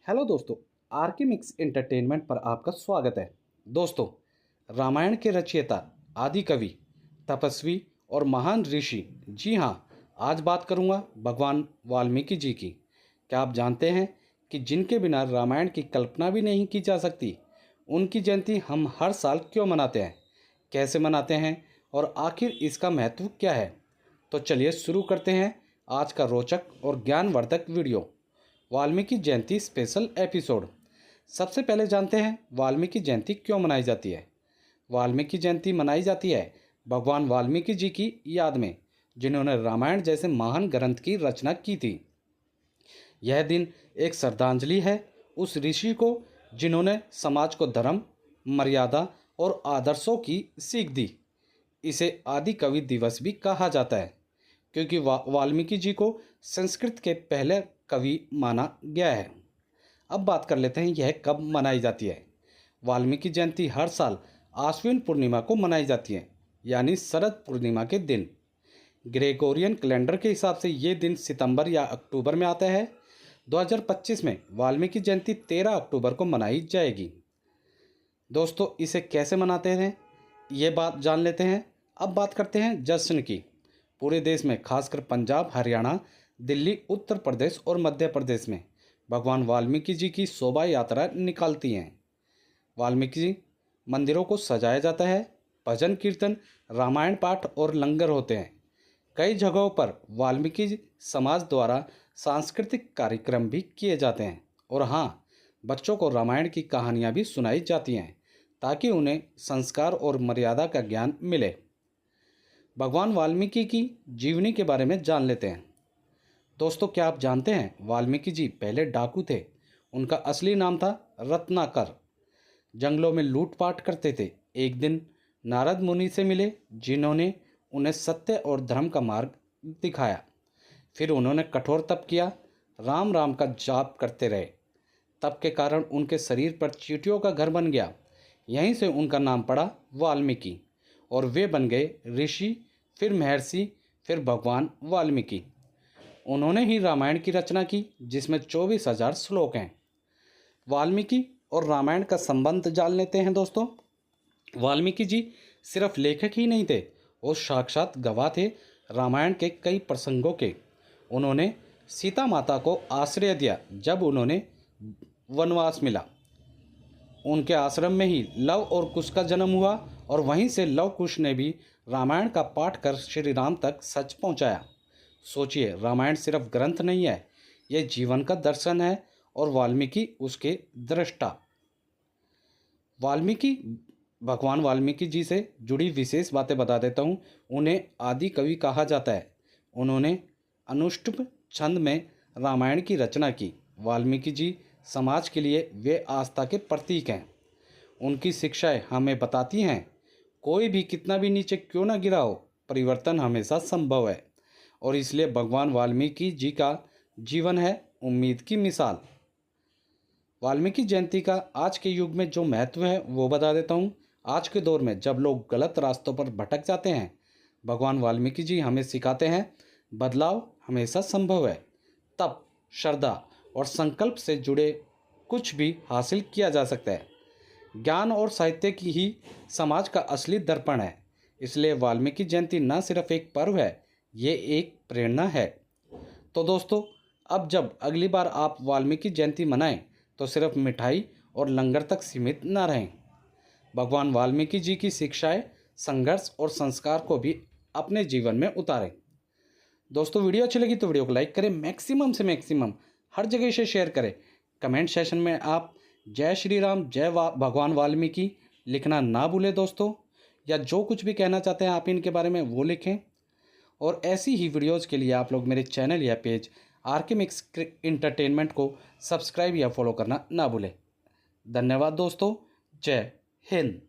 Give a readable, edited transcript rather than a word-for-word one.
Hello दोस्तों, R K mix entertainment पर आपका स्वागत है। दोस्तों, रामायण के रचयिता, आदि कवि, तपस्वी और महान ऋषि, जी हाँ, आज बात करूँगा भगवान वाल्मीकि जी की। क्या आप जानते हैं कि जिनके बिना रामायण की कल्पना भी नहीं की जा सकती, उनकी जयंती हम हर साल क्यों मनाते हैं, कैसे मनाते हैं और आखिर इसका महत्व क्या है? तो चलिए शुरू करते हैं आज का रोचक और ज्ञानवर्धक वीडियो, वाल्मीकि जयंती स्पेशल एपिसोड। सबसे पहले जानते हैं वाल्मीकि जयंती क्यों मनाई जाती है। वाल्मीकि जयंती मनाई जाती है भगवान वाल्मीकि जी की याद में, जिन्होंने रामायण जैसे महान ग्रंथ की रचना की थी। यह दिन एक श्रद्धांजलि है उस ऋषि को जिन्होंने समाज को धर्म, मर्यादा और आदर्शों की सीख दी। इसे आदि कवि दिवस भी कहा जाता है क्योंकि वाल्मीकि जी को संस्कृत के पहले कवि माना गया है। अब बात कर लेते हैं यह कब मनाई जाती है। वाल्मीकि जयंती हर साल आश्विन पूर्णिमा को मनाई जाती है, यानी शरद पूर्णिमा के दिन। ग्रेगोरियन कैलेंडर के हिसाब से ये दिन सितंबर या अक्टूबर में आता है। 2025 में वाल्मीकि जयंती 13 अक्टूबर को मनाई जाएगी। दोस्तों, इसे कैसे मनाते हैं ये बात जान लेते हैं। अब बात करते हैं जश्न की। पूरे देश में, खासकर पंजाब, हरियाणा, दिल्ली, उत्तर प्रदेश और मध्य प्रदेश में भगवान वाल्मीकि जी की शोभा यात्रा निकालती हैं। वाल्मीकि जी मंदिरों को सजाया जाता है, भजन कीर्तन, रामायण पाठ और लंगर होते हैं। कई जगहों पर वाल्मीकि समाज द्वारा सांस्कृतिक कार्यक्रम भी किए जाते हैं। और हाँ, बच्चों को रामायण की कहानियाँ भी सुनाई जाती हैं ताकि उन्हें संस्कार और मर्यादा का ज्ञान मिले। भगवान वाल्मीकि की जीवनी के बारे में जान लेते हैं। दोस्तों, क्या आप जानते हैं वाल्मीकि जी पहले डाकू थे। उनका असली नाम था रत्नाकर। जंगलों में लूटपाट करते थे। एक दिन नारद मुनि से मिले, जिन्होंने उन्हें सत्य और धर्म का मार्ग दिखाया। फिर उन्होंने कठोर तप किया, राम राम का जाप करते रहे। तप के कारण उनके शरीर पर चींटियों का घर बन गया। यहीं से उनका नाम पड़ा वाल्मीकि और वे बन गए ऋषि, फिर महर्षि, फिर भगवान वाल्मीकि। उन्होंने ही रामायण की रचना की, जिसमें 24,000 श्लोक हैं। वाल्मीकि और रामायण का संबंध जान लेते हैं। दोस्तों, वाल्मीकि जी सिर्फ लेखक ही नहीं थे, वो साक्षात गवाह थे रामायण के कई प्रसंगों के। उन्होंने सीता माता को आश्रय दिया जब उन्होंने वनवास मिला। उनके आश्रम में ही लव और कुश का जन्म हुआ और वहीं से लव कुश ने भी रामायण का पाठ कर श्री राम तक सच पहुंचाया। सोचिए, रामायण सिर्फ ग्रंथ नहीं है, यह जीवन का दर्शन है और वाल्मीकि उसके दृष्टा। वाल्मीकि भगवान वाल्मीकि जी से जुड़ी विशेष बातें बता देता हूँ। उन्हें आदि कवि कहा जाता है। उन्होंने अनुष्टुप छंद में रामायण की रचना की। वाल्मीकि जी समाज के लिए वे आस्था के प्रतीक हैं। उनकी शिक्षाएं हमें बताती हैं, कोई भी कितना भी नीचे क्यों ना गिरा हो, परिवर्तन हमेशा संभव है। और इसलिए भगवान वाल्मीकि जी का जीवन है उम्मीद की मिसाल। वाल्मीकि जयंती का आज के युग में जो महत्व है वो बता देता हूँ। आज के दौर में जब लोग गलत रास्तों पर भटक जाते हैं, भगवान वाल्मीकि जी हमें सिखाते हैं बदलाव हमेशा संभव है। तप, श्रद्धा और संकल्प से जुड़े कुछ भी हासिल किया जा सकता है। ज्ञान और साहित्य की ही समाज का असली दर्पण है। इसलिए वाल्मीकि जयंती न सिर्फ एक पर्व है, ये एक प्रेरणा है। तो दोस्तों, अब जब अगली बार आप वाल्मीकि जयंती मनाएं तो सिर्फ मिठाई और लंगर तक सीमित न रहें। भगवान वाल्मीकि जी की शिक्षाएं, संघर्ष और संस्कार को भी अपने जीवन में उतारें। दोस्तों, वीडियो अच्छी लगी तो वीडियो को लाइक करें, मैक्सिमम से मैक्सिमम हर जगह से शेयर करें। कमेंट सेशन में आप जय श्री राम, जय भगवान वाल्मीकि लिखना ना भूलें दोस्तों। या जो कुछ भी कहना चाहते हैं आप इनके बारे में वो लिखें। और ऐसी ही वीडियोज़ के लिए आप लोग मेरे चैनल या पेज आरके मिक्स एंटरटेनमेंट को सब्सक्राइब या फॉलो करना ना भूलें। धन्यवाद दोस्तों। जय हिंद।